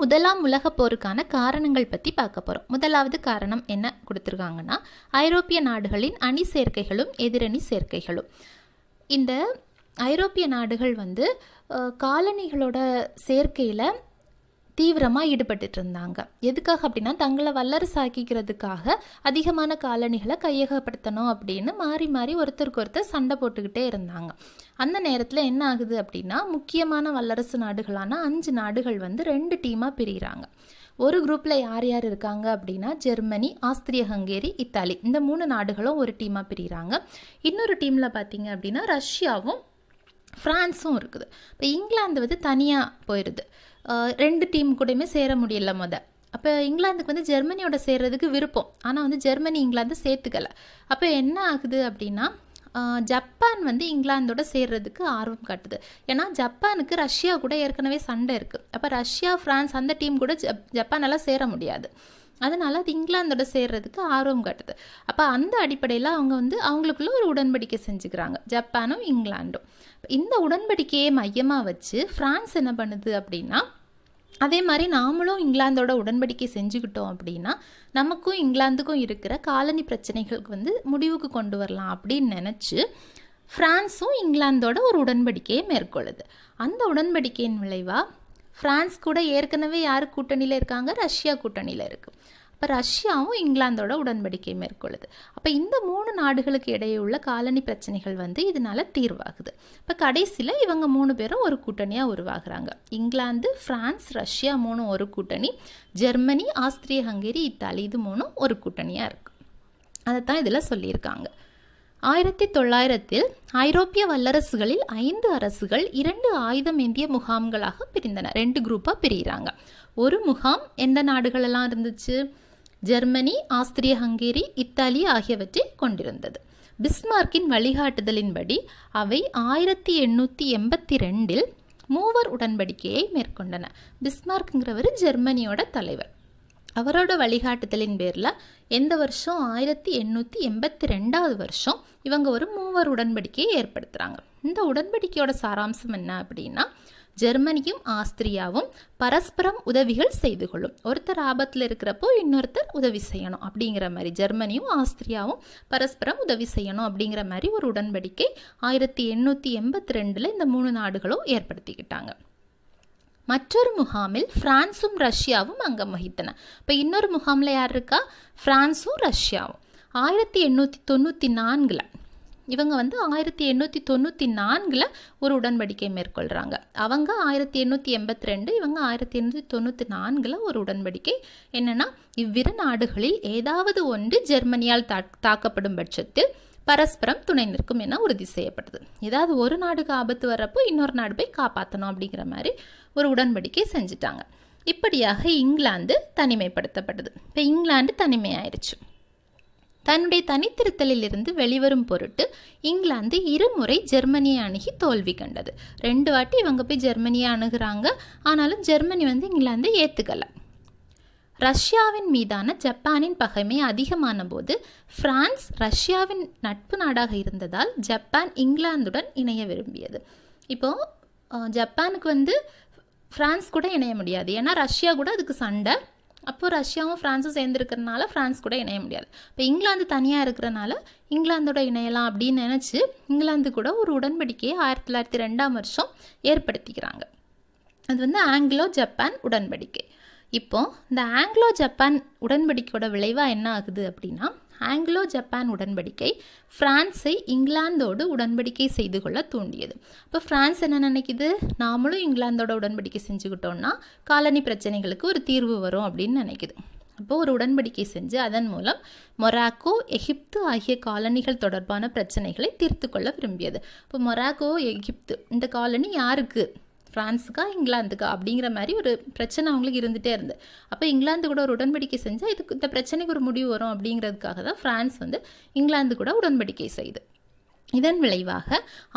முதலாம் உலகப் போருக்கான காரணங்கள் பற்றி பார்க்க போகிறோம். முதலாவது காரணம் என்ன கொடுத்துருக்காங்கன்னா, ஐரோப்பிய நாடுகளின் அணி சேர்க்கைகளும் எதிரணி சேர்க்கைகளும். இந்த ஐரோப்பிய நாடுகள் காலனிகளோட சேர்க்கையில் தீவிரமாக ஈடுபட்டு இருந்தாங்க. எதுக்காக அப்படின்னா, தங்களை வல்லரசாக்கிக்கிறதுக்காக அதிகமான காலனிகளை கையகப்படுத்தணும் அப்படின்னு மாறி மாறி ஒருத்தருக்கு ஒருத்தர் சண்டை போட்டுக்கிட்டே இருந்தாங்க. அந்த நேரத்தில் என்ன ஆகுது அப்படின்னா, முக்கியமான வல்லரசு நாடுகளான 5 நாடுகள் 2 டீமாக பிரிகிறாங்க. ஒரு குரூப்பில் யார் யார் இருக்காங்க அப்படின்னா, ஜெர்மனி, ஆஸ்திரிய ஹங்கேரி, இத்தாலி, இந்த 3 நாடுகளும் ஒரு டீமாக பிரிகிறாங்க. இன்னொரு டீமில் பார்த்தீங்க அப்படின்னா ரஷ்யாவும் ஃப்ரான்ஸும் இருக்குது. இப்போ இங்கிலாந்து தனியாக போயிடுது. 2 டீம் கூடயுமே சேர முடியல அப்போ இங்கிலாந்துக்கு ஜெர்மனியோட சேர்றதுக்கு விருப்பம். ஆனால் ஜெர்மனி இங்கிலாந்து சேர்த்துக்கலை. அப்போ என்ன ஆகுது அப்படின்னா, ஜப்பான் இங்கிலாந்தோட சேர்றதுக்கு ஆர்வம் காட்டுது. ஏன்னா ஜப்பானுக்கு ரஷ்யா கூட ஏற்கனவே சண்டை இருக்குது. அப்போ ரஷ்யா, ஃப்ரான்ஸ் அந்த டீம் கூட ஜப்பானெல்லாம் சேர முடியாது. அதனால் அது இங்கிலாந்தோட சேர்றதுக்கு ஆர்வம் காட்டுது. அப்போ அந்த அடிப்படையில் அவங்க அவங்களுக்குள்ள ஒரு உடன்படிக்கை செஞ்சுக்கிறாங்க, ஜப்பானும் இங்கிலாண்டும். இந்த உடன்படிக்கையை மையமாக வச்சு ஃப்ரான்ஸ் என்ன பண்ணுது அப்படின்னா, அதே மாதிரி நாமளும் இங்கிலாந்தோட உடன்படிக்கை செஞ்சுக்கிட்டோம் அப்படின்னா நமக்கும் இங்கிலாந்துக்கும் இருக்கிற காலனி பிரச்சனைகளுக்கு முடிவுக்கு கொண்டு வரலாம் அப்படின்னு நினச்சி ஃப்ரான்ஸும் இங்கிலாந்தோட ஒரு உடன்படிக்கையை மேற்கொள்ளுது. அந்த உடன்படிக்கையின் விளைவாக ஃப்ரான்ஸ் கூட ஏற்கனவே யார் கூட்டணியில் இருக்காங்க? ரஷ்யா கூட்டணியில் இருக்குது. அப்போ ரஷ்யாவும் இங்கிலாந்தோட உடன்படிக்கை மேற்கொள்ளுது. அப்போ இந்த 3 நாடுகளுக்கு இடையே உள்ள காலனி பிரச்சனைகள் இதனால தீர்வாகுது. இப்போ கடைசியில் இவங்க 3 பேரும் ஒரு கூட்டணியாக உருவாகிறாங்க. இங்கிலாந்து, ஃப்ரான்ஸ், ரஷ்யா 3 ஒரு கூட்டணி, ஜெர்மனி, ஆஸ்திரிய ஹங்கேரி, இத்தாலி இது 3 ஒரு கூட்டணியாக இருக்குது. அதைத்தான் இதில் சொல்லியிருக்காங்க. 1900 ஐரோப்பிய வல்லரசுகளில் 5 அரசுகள் 2 ஆயுதம் ஏந்திய முகாம்களாக பிரிந்தன. 2 குரூப்பாக பிரிகிறாங்க. ஒரு முகாம் எந்த நாடுகளெல்லாம் இருந்துச்சு? ஜெர்மனி, ஆஸ்திரிய ஹங்கேரி, இத்தாலி ஆகியவற்றை கொண்டிருந்தது. பிஸ்மார்க்கின் வழிகாட்டுதலின்படி அவை 1882 மூவர் உடன்படிக்கையை மேற்கொண்டன. பிஸ்மார்க்ங்கிறவர் ஜெர்மனியோட தலைவர். அவரோட வழிகாட்டுதலின் பேரில் எந்த வருஷம்? 1882 வருஷம் இவங்க ஒரு மூவர் உடன்படிக்கையை ஏற்படுத்துகிறாங்க. இந்த உடன்படிக்கையோட சாராம்சம் என்ன அப்படின்னா, ஜெர்மனியும் ஆஸ்திரியாவும் பரஸ்பரம் உதவிகள் செய்து கொள்ளும். ஒருத்தர் ஆபத்தில் இருக்கிறப்போ இன்னொருத்தர் உதவி செய்யணும் அப்படிங்கிற மாதிரி, ஜெர்மனியும் ஆஸ்திரியாவும் பரஸ்பரம் உதவி செய்யணும் அப்படிங்கிற மாதிரி ஒரு உடன்படிக்கை 1882 இந்த 3 நாடுகளும் ஏற்படுத்திக்கிட்டாங்க. மற்றொரு முகாமில் பிரான்சும் ரஷ்யாவும் அங்கம் வகித்தன. இப்போ இன்னொரு முகாமில் யார் இருக்கா? பிரான்சும் ரஷ்யாவும். 1894 இவங்க 1894 ஒரு உடன்படிக்கை மேற்கொள்கிறாங்க. அவங்க 1882, இவங்க 1894 ஒரு உடன்படிக்கை. என்னன்னா, இவ்விரு நாடுகளில் ஏதாவது ஒன்று ஜெர்மனியால் தாக்கப்படும் பட்சத்தில் பரஸ்பரம் துணை நிற்கும் என உறுதி செய்யப்பட்டது. ஏதாவது ஒரு நாடுக்கு ஆபத்து வர்றப்போ இன்னொரு நாடு போய் காப்பாற்றணும் அப்படிங்கிற மாதிரி ஒரு உடன்படிக்கை செஞ்சுட்டாங்க. இப்படியாக இங்கிலாந்து தனிமைப்படுத்தப்பட்டது. இப்போ இங்கிலாந்து தனிமையாயிருச்சு. தன்னுடைய தனித்திருத்தலில் இருந்து வெளிவரும் பொருட்டு இங்கிலாந்து 2 முறை ஜெர்மனியை அணுகி தோல்வி கண்டது. 2 வாட்டி இவங்க போய் ஜெர்மனியை அணுகுறாங்க. ஆனாலும் ஜெர்மனி இங்கிலாந்தை ஏற்றுக்கலை. ரஷ்யாவின் மீதான ஜப்பானின் பகைமை அதிகமான போது பிரான்ஸ் ரஷ்யாவின் நட்பு நாடாக இருந்ததால் ஜப்பான் இங்கிலாந்துடன் இணைய விரும்பியது. இப்போது ஜப்பானுக்கு பிரான்ஸ் கூட இணைய முடியாது. ஏன்னா ரஷ்யா கூட அதுக்கு சண்டை. அப்போது ரஷ்யாவும் ஃப்ரான்ஸும் சேர்ந்துருக்கிறதுனால ஃப்ரான்ஸ் கூட இணைய முடியாது. இப்போ இங்கிலாந்து தனியாக இருக்கிறனால இங்கிலாந்தோட இணையலாம் அப்படின்னு நினச்சி இங்கிலாந்து கூட ஒரு உடன்படிக்கையை 1902 வருஷம் ஏற்படுத்திக்கிறாங்க. அது ஆங்கிலோ ஜப்பான் உடன்படிக்கை. இப்போ இந்த ஆங்கிலோ ஜப்பான் உடன்படிக்கையோட விளைவாக என்ன ஆகுது அப்படின்னா, ஆங்கிலோ ஜப்பான் உடன்படிக்கை பிரான்ஸை இங்கிலாந்தோடு உடன்படிக்கை செய்து கொள்ள தூண்டியது. இப்போ பிரான்ஸ் என்ன நினைக்குது? நாமளும் இங்கிலாந்தோட உடன்படிக்கை செஞ்சுக்கிட்டோம்னா காலனி பிரச்சனைகளுக்கு ஒரு தீர்வு வரும் அப்படின்னு நினைக்குது. அப்போது ஒரு உடன்படிக்கை செஞ்சு அதன் மூலம் மொராக்கோ, எகிப்து ஆகிய காலனிகள் தொடர்பான பிரச்சனைகளை தீர்த்து கொள்ள விரும்பியது. இப்போ மொராக்கோ, எகிப்து இந்த காலனி யாருக்கு? ஃப்ரான்ஸுக்கா இங்கிலாந்துக்கா அப்படிங்கிற மாதிரி ஒரு பிரச்சனை அவங்களுக்கு இருந்துகிட்டே இருந்து. அப்போ இங்கிலாந்து கூட ஒரு உடன்படிக்கை செஞ்சால் இதுக்கு இந்த பிரச்சனைக்கு ஒரு முடிவு வரும் அப்படிங்கிறதுக்காக தான் ஃப்ரான்ஸ் இங்கிலாந்து கூட உடன்படிக்கை செய்யுது. இதன் விளைவாக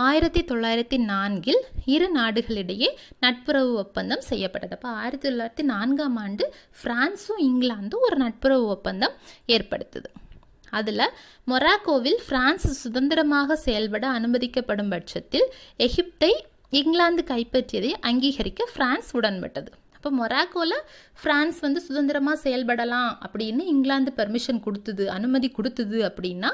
1904 2 நாடுகளிடையே நட்புறவு ஒப்பந்தம் செய்யப்பட்டது. அப்போ 1904 பிரான்ஸும் இங்கிலாந்தும் ஒரு நட்புறவு ஒப்பந்தம் ஏற்படுத்துது. அதில் மொராக்கோவில் பிரான்ஸ் சுதந்திரமாக செயல்பட அனுமதிக்கப்படும் பட்சத்தில் எகிப்தை இங்கிலாந்து கைப்பற்றியதை அங்கீகரிக்க பிரான்ஸ் உடன்பட்டது. அப்போ மொராக்கோவில் ஃப்ரான்ஸ் வந்து சுதந்திரமாக செயல்படலாம் அப்படின்னு இங்கிலாந்து பெர்மிஷன் கொடுத்தது, அனுமதி கொடுத்தது அப்படின்னா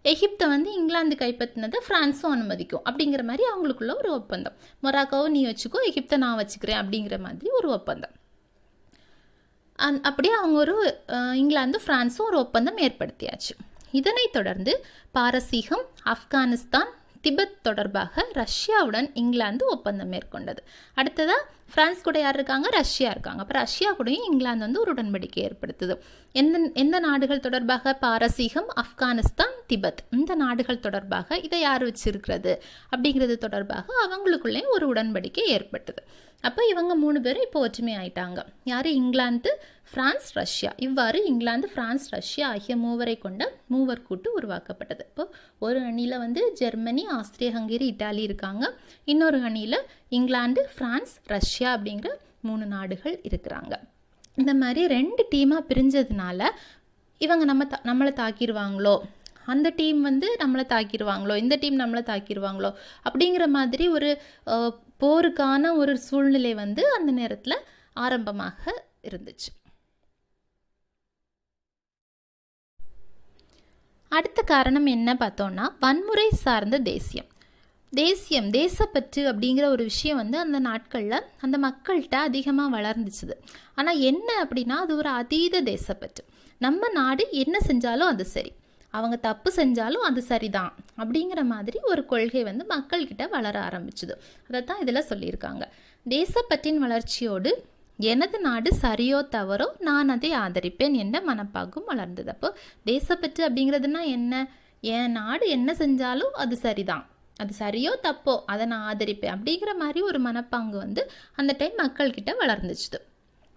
எகிப்தை வந்து இங்கிலாந்து கைப்பற்றினதை ஃப்ரான்ஸும் அனுமதிக்கும் அப்படிங்கிற மாதிரி அவங்களுக்குள்ள ஒரு ஒப்பந்தம். மொராக்கோவை நீ வச்சுக்கோ, எகிப்தை நான் வச்சுக்கிறேன் அப்படிங்கிற மாதிரி ஒரு ஒப்பந்தம். அப்படியே அவங்க ஒரு இங்கிலாந்து ஃப்ரான்ஸும் ஒரு ஒப்பந்தம் ஏற்படுத்தியாச்சு. இதனைத் தொடர்ந்து பாரசீகம், ஆப்கானிஸ்தான், திபெத் தொடர்பாக ரஷ்யாவுடன் இங்கிலாந்து ஒப்பந்தம் மேற்கொண்டது. அடுத்ததாக ஃப்ரான்ஸ் கூட யார் இருக்காங்க? ரஷ்யா இருக்காங்க. அப்போ ரஷ்யா கூடயும் இங்கிலாந்து வந்து ஒரு உடன்படிக்கை ஏற்படுத்துது. எந்த நாடுகள் தொடர்பாக? பாரசீகம், ஆப்கானிஸ்தான், திபெத், இந்த நாடுகள் தொடர்பாக இதை யார் வச்சிருக்கிறது அப்படிங்கிறது தொடர்பாக அவங்களுக்குள்ளே ஒரு உடன்படிக்கை ஏற்பட்டது. அப்போ இவங்க 3 பேரும் இப்போ ஒற்றுமை ஆயிட்டாங்க. யார்? England, France, Russia. இவ்வாறு இங்கிலாந்து, ஃப்ரான்ஸ், ரஷ்யா ஆகிய மூவரை கொண்ட மூவர் கூட்டு உருவாக்கப்பட்டது. இப்போ ஒரு அணியில் வந்து ஜெர்மனி, ஆஸ்திரியா, ஹங்கேரி, இட்டாலி இருக்காங்க. இன்னொரு அணியில் இங்கிலாந்து, ஃப்ரான்ஸ், ரஷ்யா அப்படிங்கிற 3 நாடுகள் இருக்கிறாங்க. இந்த மாதிரி 2 டீமாக பிரிஞ்சதுனால இவங்க நம்மளை தாக்கிடுவாங்களோ, அந்த டீம் வந்து நம்மளை தாக்கிடுவாங்களோ, இந்த டீம் நம்மளை தாக்கிடுவாங்களோ அப்படிங்கிற மாதிரி ஒரு போருக்கான ஒரு சூழ்நிலை வந்து அந்த நேரத்தில் ஆரம்பமாக இருந்துச்சு. அடுத்த காரணம் என்ன பார்த்தோம்னா, வன்முறை சார்ந்த தேசப்பற்று அப்படிங்கிற ஒரு விஷயம் வந்து அந்த நாட்களில் அந்த மக்கள்கிட்ட அதிகமாக வளர்ந்துச்சுது. ஆனால் என்ன அப்படின்னா, அது ஒரு அதீத தேசப்பற்று. நம்ம நாடு என்ன செஞ்சாலும் அது சரி, அவங்க தப்பு செஞ்சாலும் அது சரிதான் அப்படிங்கிற மாதிரி ஒரு கொள்கை வந்து மக்கள்கிட்ட வளர ஆரம்பிச்சுது. அதை தான் இதில் சொல்லியிருக்காங்க. தேசப்பற்றின் வளர்ச்சியோடு எனது நாடு சரியோ தவறோ நான் அதை ஆதரிப்பேன் என்ற மனப்பாங்கும் வளர்ந்தது. அப்போ தேசப்பற்று அப்படிங்கிறதுனா என்ன? என் நாடு என்ன செஞ்சாலும் அது சரிதான், அது சரியோ தப்போ அதை நான் ஆதரிப்பேன் அப்படிங்கிற மாதிரி ஒரு மனப்பாங்கு வந்து அந்த டைம் மக்கள்கிட்ட வளர்ந்துச்சுது.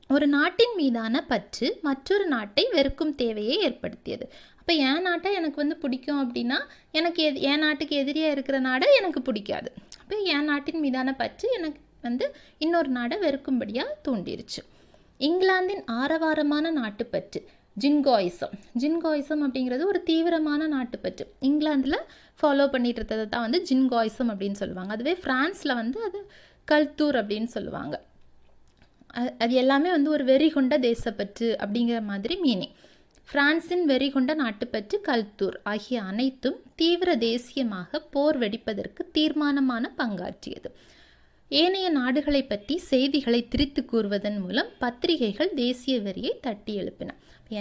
ஒரு நாட்டின் மீதான பற்று மற்றொரு நாட்டை வெறுக்கும் தேவையை ஏற்படுத்தியது. அப்போ என் நாட்டை எனக்கு வந்து பிடிக்கும் அப்படின்னா எனக்கு என் நாட்டுக்கு எதிரியாக இருக்கிற நாடை எனக்கு பிடிக்காது. அப்போ என் நாட்டின் மீதான பற்று எனக்கு வந்து இன்னொரு நாடை வெறுக்கும்படியாக தூண்டிருச்சு. இங்கிலாந்தின் ஆரவாரமான நாட்டுப்பற்று ஜின்காயிசம் அப்படிங்கிறது ஒரு தீவிரமான நாட்டுப்பற்று. இங்கிலாந்தில் ஃபாலோ பண்ணிட்டு இருந்ததை தான் வந்து ஜின்காயிசம் அப்படின்னு சொல்லுவாங்க. அதுவே ஃப்ரான்ஸில் வந்து அது கல்தூர் அப்படின்னு சொல்லுவாங்க. அது எல்லாமே வந்து ஒரு வெறி கொண்ட தேசப்பற்று அப்படிங்கிற மாதிரி மீனிங். பிரான்சின் வெறி கொண்ட நாட்டுப்பற்று கல்தூர் ஆகிய அனைத்தும் தீவிர தேசியமாக போர் வெடிப்பதற்கு தீர்மானமான பங்காற்றியது. ஏனைய நாடுகளை பற்றி செய்திகளை திரித்து கூறுவதன் மூலம் பத்திரிகைகள் தேசிய வெறியை தட்டி எழுப்பின.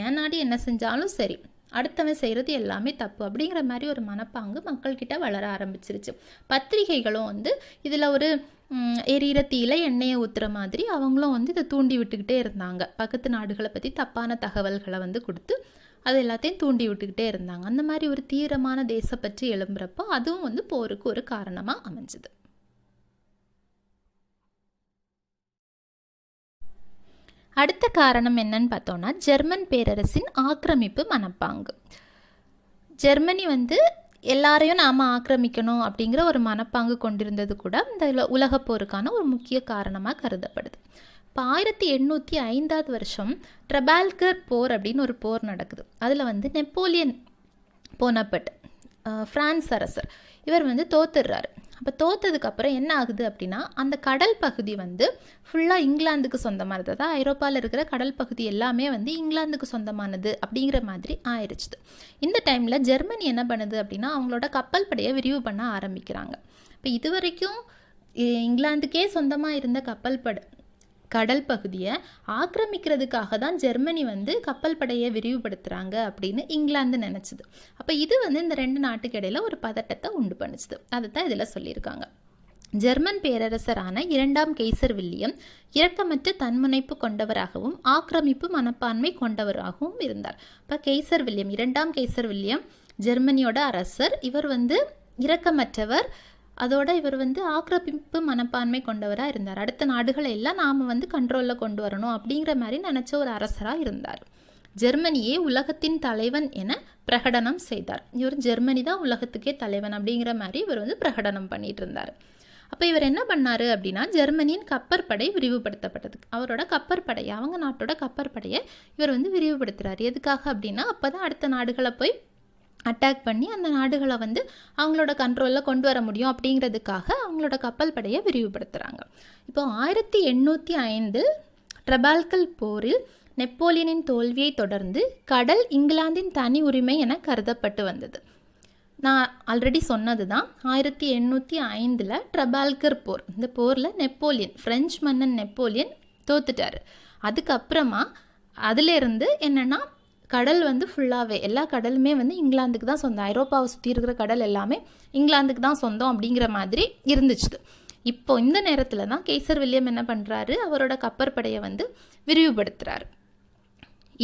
என் நாடு என்ன செஞ்சாலும் சரி, அடுத்தவன் செய்கிறது எல்லாமே தப்பு அப்படிங்கிற மாதிரி ஒரு மனப்பாங்கு மக்கள்கிட்ட வளர ஆரம்பிச்சிருச்சு. பத்திரிகைகளும் வந்து இதில் ஒரு எரியிற தீயில எண்ணெயை ஊற்றுற மாதிரி அவங்களும் வந்து இதை தூண்டி விட்டுக்கிட்டே இருந்தாங்க. பக்கத்து நாடுகளை பற்றி தப்பான தகவல்களை வந்து கொடுத்து அது எல்லாத்தையும் தூண்டி விட்டுக்கிட்டே இருந்தாங்க. அந்த மாதிரி ஒரு தீவிரமான தேசப்பற்றி எழும்புறப்போ அதுவும் வந்து போருக்கு ஒரு காரணமாக அமைஞ்சுது. அடுத்த காரணம் என்னன்னு பார்த்தோம்னா, ஜெர்மன் பேரரசின் ஆக்கிரமிப்பு மனப்பாங்கு. ஜெர்மனி வந்து எல்லாரையும் நாம் ஆக்கிரமிக்கணும் அப்படிங்கிற ஒரு மனப்பாங்கு கொண்டிருந்தது கூட இந்த உலகப் போருக்கான ஒரு முக்கிய காரணமாக கருதப்படுது. இப்போ 1805 வருஷம் ட்ரபால்கர் போர் அப்படின்னு ஒரு போர் நடக்குது. அதில் வந்து நெப்போலியன் போனபர்ட், பிரான்ஸ் அரசர், இவர் வந்து தோத்துடுறாரு. அப்போ தோத்ததுக்கப்புறம் என்ன ஆகுது அப்படின்னா, அந்த கடல் பகுதி வந்து ஃபுல்லாக இங்கிலாந்துக்கு சொந்தமானது. அதாவது ஐரோப்பாவில் இருக்கிற கடல் பகுதி எல்லாமே வந்து இங்கிலாந்துக்கு சொந்தமானது அப்படிங்கிற மாதிரி ஆயிடுச்சு. இந்த டைமில் ஜெர்மனி என்ன பண்ணுது அப்படின்னா, அவங்களோட கப்பல் படையை விரிவு பண்ண ஆரம்பிக்கிறாங்க. இப்போ இது வரைக்கும் இங்கிலாந்துக்கே சொந்தமாக இருந்த கடல் பகுதியை ஆக்கிரமிக்கிறதுக்காக தான் ஜெர்மனி வந்து கப்பல் படையை விரிவுபடுத்துகிறாங்க அப்படின்னு இங்கிலாந்து நினச்சிது. அப்போ இது வந்து இந்த 2 நாட்டுக்கு இடையில ஒரு பதட்டத்தை உண்டு பண்ணுச்சுது. அதை தான் இதில் சொல்லியிருக்காங்க. ஜெர்மன் பேரரசரான 2ஆம் கெய்சர் வில்லியம் இரக்கமற்ற தன்முனைப்பு கொண்டவராகவும் ஆக்கிரமிப்பு மனப்பான்மை கொண்டவராகவும் இருந்தார். இப்போ கெய்சர் வில்லியம், 2ஆம் கெய்சர் வில்லியம் ஜெர்மனியோட அரசர். இவர் வந்து இரக்கமற்றவர், அதோட இவர் வந்து ஆக்கிரமிப்பு மனப்பான்மை கொண்டவராக இருந்தார். அடுத்த நாடுகளை எல்லாம் நாம் வந்து கண்ட்ரோலில் கொண்டு வரணும் அப்படிங்கிற மாதிரி நினச்ச ஒரு அரசராக இருந்தார். ஜெர்மனியே உலகத்தின் தலைவன் என பிரகடனம் செய்தார். இவர் ஜெர்மனி தான் உலகத்துக்கே தலைவன் அப்படிங்கிற மாதிரி இவர் வந்து பிரகடனம் பண்ணிட்டு இருந்தார். அப்போ இவர் என்ன பண்ணார் அப்படின்னா, ஜெர்மனியின் கப்பற்படை விரிவுபடுத்தப்பட்டதுக்கு அவரோட கப்பற்படையை, அவங்க நாட்டோட கப்பற்படையை இவர் வந்து விரிவுபடுத்துகிறார். எதுக்காக அப்படின்னா, அப்போ தான் அடுத்த நாடுகளை போய் அட்டாக் பண்ணி அந்த நாடுகளை வந்து அவங்களோட கண்ட்ரோலில் கொண்டு வர முடியும் அப்படிங்கிறதுக்காக அவங்களோட கப்பல் படையை விரிவுபடுத்துகிறாங்க. இப்போ 1805 ட்ரபால்கர் போரில் நெப்போலியனின் தோல்வியை தொடர்ந்து கடல் இங்கிலாந்தின் தனி உரிமை என கருதப்பட்டு வந்தது. நான் ஆல்ரெடி சொன்னது தான், 1805 ட்ரபால்கர் போர். இந்த போரில் நெப்போலியன், பிரெஞ்சு மன்னன் நெப்போலியன் தோத்துட்டார். அதுக்கப்புறமா அதிலேருந்து என்னென்னா கடல் வந்து ஃபுல்லாகவே எல்லா கடலுமே வந்து இங்கிலாந்துக்கு தான் சொந்தம். ஐரோப்பாவை சுற்றி இருக்கிற கடல் எல்லாமே இங்கிலாந்துக்கு தான் சொந்தம் அப்படிங்கிற மாதிரி இருந்துச்சு. இப்போ இந்த நேரத்தில் தான் கெய்சர் வில்லியம் என்ன பண்ணுறாரு, அவரோட கப்பற்படையை வந்து விரிவுபடுத்துகிறாரு.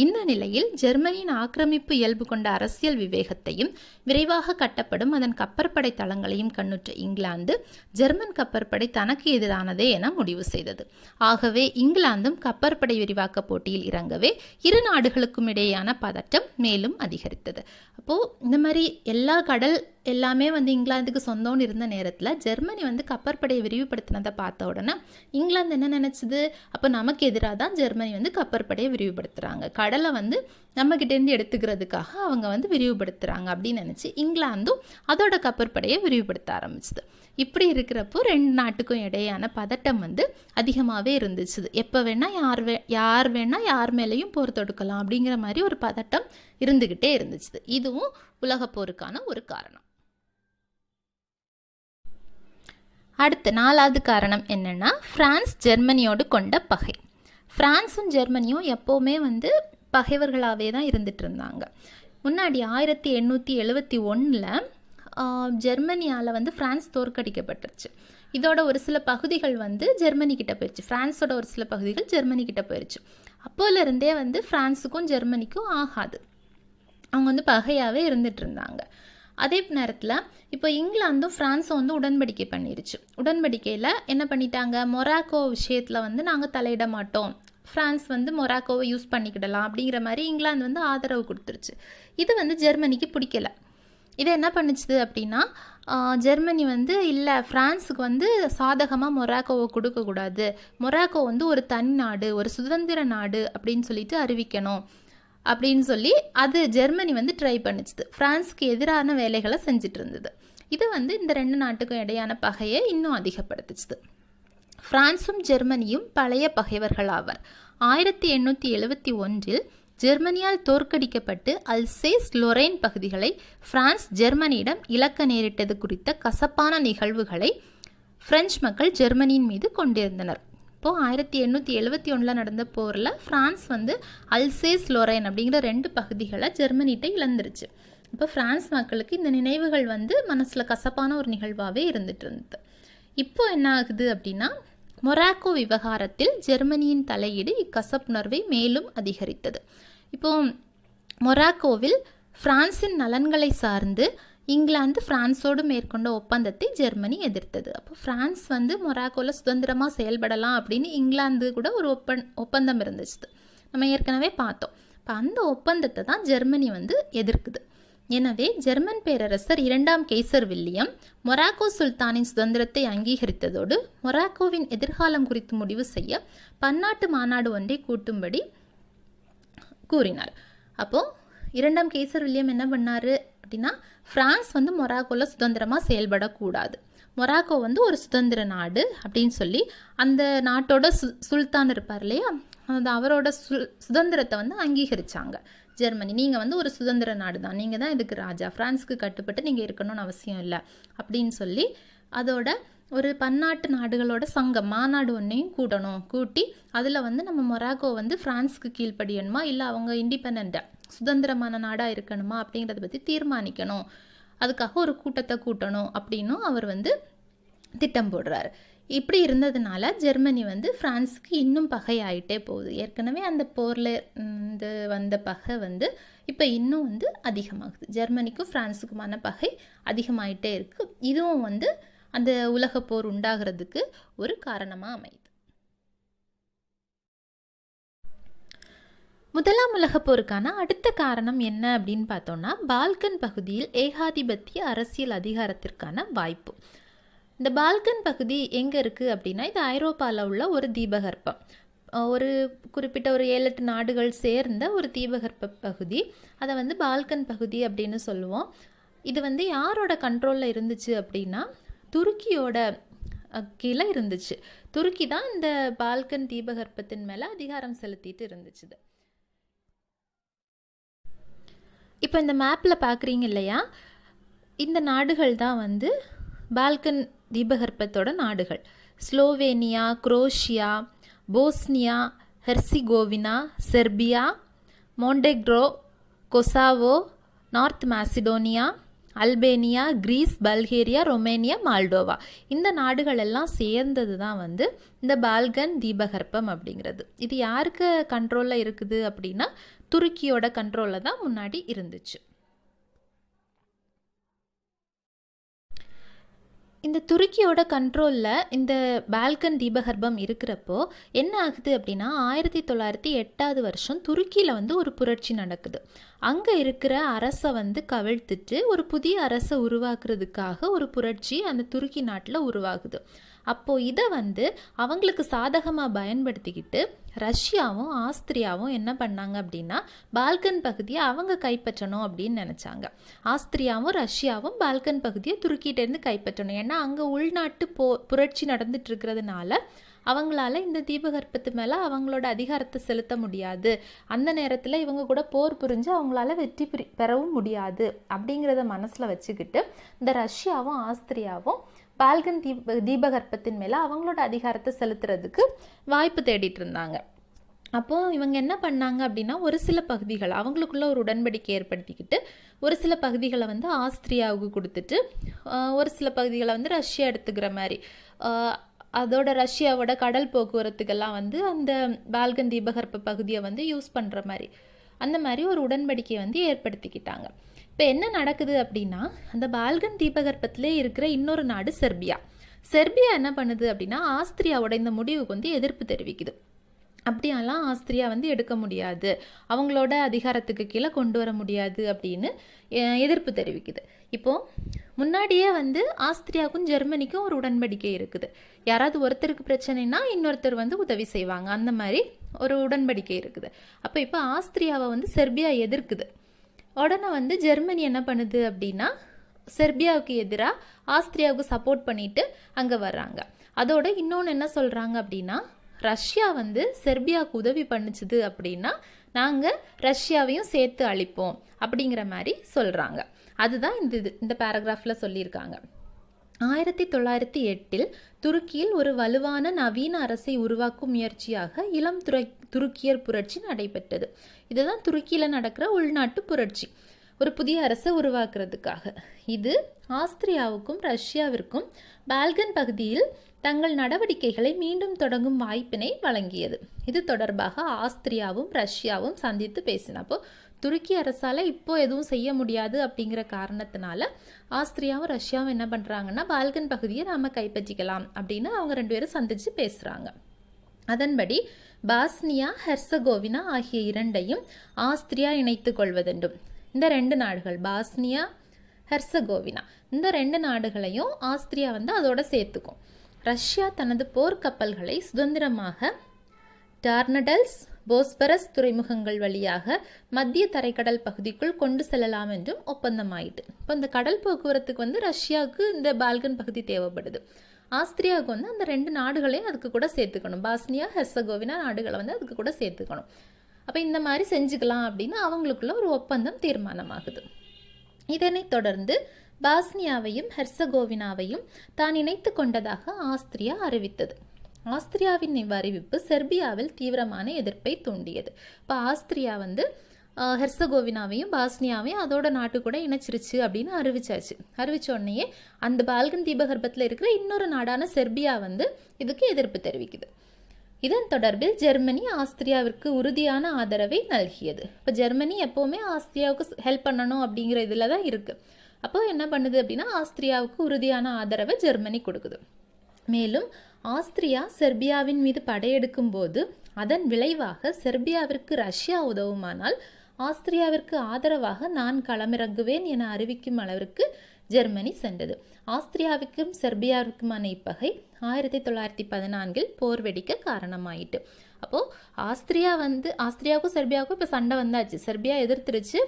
இந்த நிலையில் ஜெர்மனியின் ஆக்கிரமிப்பு இயல்பு கொண்ட அரசியல் விவேகத்தையும் விரைவாக கட்டப்படும் அதன் கப்பற்படை தளங்களையும் கண்ணுற்ற இங்கிலாந்து ஜெர்மன் கப்பற்படை தனக்கு எதிரானதே என முடிவு செய்தது. ஆகவே இங்கிலாந்தும் கப்பற்படை விரிவாக்க போட்டியில் இறங்கவே இரு நாடுகளுக்கும் இடையேயான பதட்டம் மேலும் அதிகரித்தது. அப்போது இந்த மாதிரி எல்லா கடல் எல்லாமே வந்து இங்கிலாந்துக்கு சொந்தம்னு இருந்த நேரத்தில் ஜெர்மனி வந்து கப்பற்படையை விரிவுபடுத்தினதை பார்த்த உடனே இங்கிலாந்து என்ன நினச்சிது, அப்போ நமக்கு எதிராக தான் ஜெர்மனி வந்து கப்பற்படையை விரிவுபடுத்துகிறாங்க, கடலை வந்து நம்மக்கிட்டேருந்து எடுத்துக்கிறதுக்காக அவங்க வந்து விரிவுபடுத்துகிறாங்க அப்படின்னு நினச்சி இங்கிலாந்தும் அதோட கப்பற்படையை விரிவுபடுத்த ஆரம்பிச்சுது. இப்படி இருக்கிறப்போ ரெண்டு நாட்டுக்கும் இடையான பதட்டம் வந்து அதிகமாகவே இருந்துச்சு. எப்போ வேணால் யார் வேணால் யார் மேலேயும் போர் தொடுக்கலாம் அப்படிங்கிற மாதிரி ஒரு பதட்டம் இருந்துக்கிட்டே இருந்துச்சு. இதுவும் உலகப் போருக்கான ஒரு காரணம். அடுத்த 4வது காரணம் என்னன்னா, பிரான்ஸ் ஜெர்மனியோடு கொண்ட பகை. பிரான்ஸும் ஜெர்மனியும் எப்போவுமே வந்து பகைவர்களாகவே தான் இருந்துட்டு இருந்தாங்க. முன்னாடி 1871 ஜெர்மனியால் வந்து பிரான்ஸ் தோற்கடிக்கப்பட்டுருச்சு. இதோட ஒரு சில பகுதிகள் வந்து ஜெர்மனி கிட்ட போயிடுச்சு, பிரான்ஸோட ஒரு சில பகுதிகள் ஜெர்மனி கிட்ட போயிடுச்சு. அப்போலேருந்தே வந்து பிரான்ஸுக்கும் ஜெர்மனிக்கும் ஆகாது, அவங்க வந்து பகையாகவே இருந்துட்டு இருந்தாங்க. அதே நேரத்தில் இப்போ இங்கிலாந்தும் ஃப்ரான்ஸும் வந்து உடன்படிக்கை பண்ணிருச்சு. உடன்படிக்கையில் என்ன பண்ணிட்டாங்க, மொராக்கோ விஷயத்தில் வந்து நாங்கள் தலையிட மாட்டோம், ஃப்ரான்ஸ் வந்து மொராக்கோவை யூஸ் பண்ணிக்கிடலாம் அப்படிங்கிற மாதிரி இங்கிலாந்து வந்து ஆதரவு கொடுத்துருச்சு. இது வந்து ஜெர்மனிக்கு பிடிக்கல. இதை என்ன பண்ணிச்சுது அப்படின்னா, ஜெர்மனி வந்து இல்லை, ஃப்ரான்ஸுக்கு வந்து சாதகமாக மொராக்கோவை கொடுக்கக்கூடாது, மொராக்கோ வந்து ஒரு தனி நாடு, ஒரு சுதந்திர நாடு அப்படின்னு சொல்லிட்டு அறிவிக்கணும் அப்படின்னு சொல்லி அது ஜெர்மனி வந்து ட்ரை பண்ணிச்சுது. ஃப்ரான்ஸுக்கு எதிரான வேலைகளை செஞ்சுட்டு இருந்தது. இது வந்து இந்த ரெண்டு நாட்டுக்கும் இடையான பகையை இன்னும் அதிகப்படுத்துச்சுது. ஃப்ரான்ஸும் ஜெர்மனியும் பழைய பகைவர்கள் ஆவர். 1871 ஜெர்மனியால் தோற்கடிக்கப்பட்டு அல்சேஸ் லொரைன் பகுதிகளை பிரான்ஸ் ஜெர்மனியிடம் இழக்க நேரிட்டது குறித்த கசப்பான நிகழ்வுகளை பிரெஞ்சு மக்கள் ஜெர்மனியின் மீது கொண்டிருந்தனர். இப்போது 1871 நடந்த போரில் ஃப்ரான்ஸ் வந்து அல்சேஸ் லொரைன் அப்படிங்கிற 2 பகுதிகளை ஜெர்மனிகிட்ட இழந்துருச்சு. இப்போ ஃப்ரான்ஸ் மக்களுக்கு இந்த நினைவுகள் வந்து மனசில் கசப்பான ஒரு நிகழ்வாகவே இருந்துட்டு இருந்தது. இப்போ என்ன ஆகுது அப்படின்னா, மொராக்கோ விவகாரத்தில் ஜெர்மனியின் தலையீடு இக்கசப்புணர்வை மேலும் அதிகரித்தது. இப்போ மொராக்கோவில் பிரான்சின் நலன்களை சார்ந்து இங்கிலாந்து பிரான்ஸோடு மேற்கொண்ட ஒப்பந்தத்தை ஜெர்மனி எதிர்த்தது. அப்போ பிரான்ஸ் வந்து மொராக்கோவில் சுதந்திரமாக செயல்படலாம் அப்படின்னு இங்கிலாந்து கூட ஒரு ஒப்பந்தம் இருந்துச்சு, நம்ம ஏற்கனவே பார்த்தோம். இப்போ அந்த ஒப்பந்தத்தை தான் ஜெர்மனி வந்து எதிர்க்குது. எனவே ஜெர்மன் பேரரசர் 2ஆம் கெய்சர் வில்லியம் மொராக்கோ சுல்தானின் சுதந்திரத்தை அங்கீகரித்ததோடு மொராக்கோவின் எதிர்காலம் குறித்து முடிவு செய்ய பன்னாட்டு மாநாடு ஒன்றை கூட்டும்படி கூறினார். அப்போது 2ஆம் கெய்சர் வில்லியம் என்ன பண்ணார் அப்படின்னா, ஃப்ரான்ஸ் வந்து மொராக்கோவில் சுதந்திரமாக செயல்படக்கூடாது, மொராக்கோ வந்து ஒரு சுதந்திர நாடு அப்படின்னு சொல்லி அந்த நாட்டோட சுல்தான் இருப்பார் இல்லையா, அந்த அவரோட சுதந்திரத்தை வந்து அங்கீகரித்தாங்க ஜெர்மனி. நீங்கள் வந்து ஒரு சுதந்திர நாடு தான், நீங்கள் தான் இதுக்கு ராஜா, ஃப்ரான்ஸுக்கு கட்டுப்பட்டு நீங்கள் இருக்கணும்னு அவசியம் இல்லை அப்படின்னு சொல்லி அதோட ஒரு பன்னாட்டு நாடுகளோட சங்கம் மாநாடு ஒன்றையும் கூட்டி அதில் வந்து நம்ம மொராக்கோ வந்து ஃப்ரான்ஸுக்கு கீழ்ப்படியணுமா இல்லை அவங்க இண்டிபெண்ட்டாக சுதந்திரமான நாடாக இருக்கணுமா அப்படிங்கிறத பற்றி தீர்மானிக்கணும், அதுக்காக ஒரு கூட்டத்தை கூட்டணும் அப்படின்னும் அவர் வந்து திட்டம் போடுறாரு. இப்படி இருந்ததுனால ஜெர்மனி வந்து ஃப்ரான்ஸுக்கு இன்னும் பகை ஆகிட்டே போகுது. ஏற்கனவே அந்த போரில் வந்த பகை வந்து இப்போ இன்னும் வந்து அதிகமாகுது. ஜெர்மனிக்கும் ஃப்ரான்ஸுக்குமான பகை அதிகமாகிட்டே இருக்குது. இதுவும் வந்து அந்த உலகப் போர் உண்டாகிறதுக்கு ஒரு காரணமாக அமையுது. முதலாம் உலகப் போருக்கான அடுத்த காரணம் என்ன அப்படின்னு பார்த்தோம்னா, பால்கன் பகுதியில் ஏகாதிபத்திய அரசியல் அதிகாரத்திற்கான வாய்ப்பு. இந்த பால்கன் பகுதி எங்கே இருக்குது அப்படின்னா, இது ஐரோப்பாவில் உள்ள ஒரு தீபகற்பம், ஒரு குறிப்பிட்ட ஒரு 7-8 நாடுகள் சேர்ந்த ஒரு தீபகற்ப பகுதி. அதை வந்து பால்கன் பகுதி அப்படின்னு சொல்லுவோம். இது வந்து யாரோட கண்ட்ரோலில் இருந்துச்சு அப்படின்னா, துருக்கியோட கீழே இருந்துச்சு. துருக்கி தான் இந்த பால்கன் தீபகற்பத்தின் மேலே அதிகாரம் செலுத்திட்டு இருந்துச்சு. இப்போ இந்த மேப்பில் பார்க்குறீங்க இல்லையா, இந்த நாடுகள் தான் வந்து பால்கன் தீபகற்பத்தோட நாடுகள். Slovenia, Croatia, Bosnia, Herzegovina, Serbia, Montenegro, Kosovo, North Macedonia, Albania, Greece, Bulgaria, Romania, Moldova, இந்த நாடுகள் எல்லாம் சேர்ந்தது தான் வந்து இந்த பால்கன் தீபகற்பம் அப்படிங்கிறது. இது யாருக்கு கண்ட்ரோலில் இருக்குது அப்படின்னா துருக்கியோட கண்ட்ரோலில் தான் முன்னாடி இருந்துச்சு. இந்த துருக்கியோட கண்ட்ரோலில் இந்த பால்கன் தீபகற்பம் இருக்கிறப்போ என்ன ஆகுது அப்படின்னா 1908 வருஷம் துருக்கியில் வந்து ஒரு புரட்சி நடக்குது. அங்கே இருக்கிற அரசை வந்து கவிழ்த்துட்டு ஒரு புதிய அரசை உருவாக்குறதுக்காக ஒரு புரட்சி அந்த துருக்கி நாட்டில் உருவாகுது. அப்போது இதை வந்து அவங்களுக்கு சாதகமாக பயன்படுத்திக்கிட்டு ரஷ்யாவும் ஆஸ்திரியாவும் என்ன பண்ணாங்க அப்படின்னா பால்கன் பகுதியை அவங்க கைப்பற்றணும் அப்படின்னு நினச்சாங்க. ஆஸ்திரியாவும் ரஷ்யாவும் பால்கன் பகுதியை துருக்கிட்டேருந்து கைப்பற்றணும். ஏன்னா அங்கே உள்நாட்டு புரட்சி நடந்துட்டு இருக்கிறதுனால அவங்களால இந்த தீபகற்பத்து மேலே அவங்களோட அதிகாரத்தை செலுத்த முடியாது. அந்த நேரத்தில் இவங்க கூட போர் புரிஞ்சு அவங்களால வெற்றி பெறவும் முடியாது அப்படிங்கிறத மனசில் வச்சுக்கிட்டு இந்த ரஷ்யாவும் ஆஸ்திரியாவும் பால்கன் தீபகற்பத்தின் மேலே அவங்களோட அதிகாரத்தை செலுத்துறதுக்கு வாய்ப்பு தேடிட்டு இருந்தாங்க. அப்போது இவங்க என்ன பண்ணாங்க அப்படின்னா ஒரு சில பகுதிகள் அவங்களுக்குள்ள ஒரு உடன்படிக்கை ஏற்படுத்திக்கிட்டு ஒரு சில பகுதிகளை வந்து ஆஸ்திரியாவுக்கு கொடுத்துட்டு ஒரு சில பகுதிகளை வந்து ரஷ்யா எடுத்துக்கிற மாதிரி, அதோட ரஷ்யாவோட கடல் போக்குவரத்துக்கெல்லாம் வந்து அந்த பால்கன் தீபகற்ப பகுதியை வந்து யூஸ் பண்ணுற மாதிரி அந்த மாதிரி ஒரு உடன்படிக்கையை வந்து ஏற்படுத்திக்கிட்டாங்க. இப்போ என்ன நடக்குது அப்படின்னா அந்த பால்கன் தீபகற்பத்திலே இருக்கிற இன்னொரு நாடு செர்பியா. செர்பியா என்ன பண்ணுது அப்படின்னா ஆஸ்திரியாவோட இந்த முடிவுக்கு வந்து எதிர்ப்பு தெரிவிக்குது. அப்படியெல்லாம் ஆஸ்திரியா வந்து எடுக்க முடியாது, அவங்களோட அதிகாரத்துக்கு கீழே கொண்டு வர முடியாது அப்படின்னு எதிர்ப்பு தெரிவிக்குது. இப்போது முன்னாடியே வந்து ஆஸ்திரியாவுக்கும் ஜெர்மனிக்கும் ஒரு உடன்படிக்கை இருக்குது. யாராவது ஒருத்தருக்கு பிரச்சனைனா இன்னொருத்தர் வந்து உதவி செய்வாங்க, அந்த மாதிரி ஒரு உடன்படிக்கை இருக்குது. அப்போ இப்போ ஆஸ்திரியாவை வந்து செர்பியா எதிர்க்குது. உடனே வந்து ஜெர்மனி என்ன பண்ணுது அப்படின்னா செர்பியாவுக்கு எதிராக ஆஸ்திரியாவுக்கு சப்போர்ட் பண்ணிட்டு அங்கே வர்றாங்க. அதோட இன்னொன்று என்ன சொல்கிறாங்க அப்படின்னா ரஷ்யா வந்து செர்பியாவுக்கு உதவி பண்ணுச்சுது அப்படின்னா நாங்கள் ரஷ்யாவையும் சேர்த்து அழிப்போம் அப்படிங்கிற மாதிரி சொல்கிறாங்க. அதுதான் இந்த பேராகிராஃபில் சொல்லியிருக்காங்க. 1908 துருக்கியில் ஒரு வலுவான நவீன அரசை உருவாக்கும் முயற்சியாக இளம் துருக்கியர் புரட்சி நடைபெற்றது. இதுதான் துருக்கியில் நடக்கிற உள்நாட்டு புரட்சி, ஒரு புதிய அரசை உருவாக்குறதுக்காக. இது ஆஸ்திரியாவுக்கும் ரஷ்யாவிற்கும் பால்கன் பகுதியில் தங்கள் நடவடிக்கைகளை மீண்டும் தொடங்கும் வாய்ப்பினை வழங்கியது. இது தொடர்பாக ஆஸ்திரியாவும் ரஷ்யாவும் சந்தித்து பேசினப்போ துருக்கி அரசால் இப்போ எதுவும் செய்ய முடியாது அப்படிங்கிற காரணத்தினால ஆஸ்திரியாவும் ரஷ்யாவும் என்ன பண்ணுறாங்கன்னா பால்கன் பகுதியை நாம் கைப்பற்றிக்கலாம் அப்படின்னு அவங்க ரெண்டு பேரும் சந்தித்து பேசுகிறாங்க. அதன்படி பாஸ்னியா ஹெர்சகோவினா ஆகிய இரண்டையும் ஆஸ்திரியா இணைத்து கொள்வதென்றும், இந்த ரெண்டு நாடுகள் பாஸ்னியா ஹெர்சகோவினா இந்த ரெண்டு நாடுகளையும் ஆஸ்திரியா வந்து அதோட சேர்த்துக்கும். ரஷ்யா தனது போர்க்கப்பல்களை சுதந்திரமாக டார்னடல்ஸ் போஸ்பரஸ் துறைமுகங்கள் வழியாக மத்திய தரைக்கடல் பகுதிக்குள் கொண்டு செல்லலாம் என்றும் ஒப்பந்தமாயிட்டு. இப்போ இந்த கடல் போக்குவரத்துக்கு வந்து ரஷ்யாவுக்கு இந்த பால்கன் பகுதி தேவைப்படுது. ஆஸ்திரியாவுக்கு வந்து அந்த ரெண்டு நாடுகளையும் அதுக்கு கூட சேர்த்துக்கணும், பாஸ்னியா ஹெர்சகோவினா நாடுகளை வந்து அதுக்கு கூட சேர்த்துக்கணும். அப்போ இந்த மாதிரி செஞ்சுக்கலாம் அப்படின்னு அவங்களுக்குள்ள ஒரு ஒப்பந்தம் தீர்மானமாகுது. இதனைத் தொடர்ந்து பாஸ்னியாவையும் ஹெர்சகோவினாவையும் தான் இணைத்து கொண்டதாக ஆஸ்திரியா அறிவித்தது. ஆஸ்திரியாவின் இவ்வறிவிப்பு செர்பியாவில் தீவிரமான எதிர்ப்பை தூண்டியது. இப்போ ஆஸ்திரியா வந்து ஹெர்சகோவினாவையும் பாஸ்னியாவையும் அதோட நாட்டு கூட இணைச்சிருச்சு அப்படின்னு அறிவிச்சாச்சு. அறிவிச்ச உடனேயே அந்த பால்கன் தீபகற்பத்தில் இருக்கிற இன்னொரு நாடான செர்பியா வந்து இதுக்கு எதிர்ப்பு தெரிவிக்குது. இதன் தொடர்பில் ஜெர்மனி ஆஸ்திரியாவிற்கு உறுதியான ஆதரவை நல்கியது. இப்போ ஜெர்மனி எப்போவுமே ஆஸ்திரியாவுக்கு ஹெல்ப் பண்ணணும் அப்படிங்கிற இதில் தான் இருக்குது. அப்போ என்ன பண்ணுது அப்படின்னா ஆஸ்திரியாவுக்கு உறுதியான ஆதரவை ஜெர்மனி கொடுக்குது. மேலும் ஆஸ்திரியா செர்பியாவின் மீது படையெடுக்கும் போது அதன் விளைவாக செர்பியாவிற்கு ரஷ்யா உதவுமானால் ஆஸ்திரியாவிற்கு ஆதரவாக நான் களமிறங்குவேன் என அறிவிக்கும் அளவிற்கு ஜெர்மனி சென்றது. ஆஸ்திரியாவுக்கும் செர்பியாவுக்குமான இப்பகை 1914 போர் வெடிக்க காரணமாயிட்டு. அப்போது ஆஸ்திரியாவுக்கும் செர்பியாவுக்கும் இப்போ சண்டை வந்தாச்சு, செர்பியா எதிர்த்துருச்சு.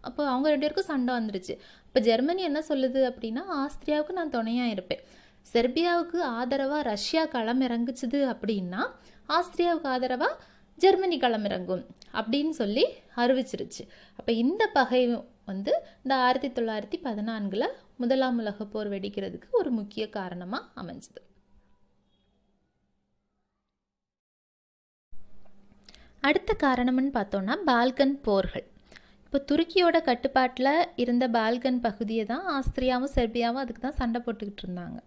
அப்போ அவங்க ரெண்டு பேருக்கும் சண்டை வந்துருச்சு. இப்போ ஜெர்மனி என்ன சொல்லுது அப்படின்னா ஆஸ்திரியாவுக்கு நான் துணையாக இருப்பேன், செர்பியாவுக்கு ஆதரவாக ரஷ்யா களமிறங்குச்சுது அப்படின்னா ஆஸ்திரியாவுக்கு ஆதரவாக ஜெர்மனி களமிறங்கும் அப்படின்னு சொல்லி அறிவிச்சிருச்சு. அப்போ இந்த பகை வந்து இந்த 1914 முதலாம் உலக போர் வெடிக்கிறதுக்கு ஒரு முக்கிய காரணமாக அமைஞ்சது. அடுத்த காரணம்னு பார்த்தோன்னா பால்கன் போர்கள். இப்போ துருக்கியோட கட்டுப்பாட்டில் இருந்த பால்கன் பகுதியை தான் ஆஸ்திரியாவும் செர்பியாவும் அதுக்கு தான் சண்டை போட்டுக்கிட்டு இருந்தாங்க.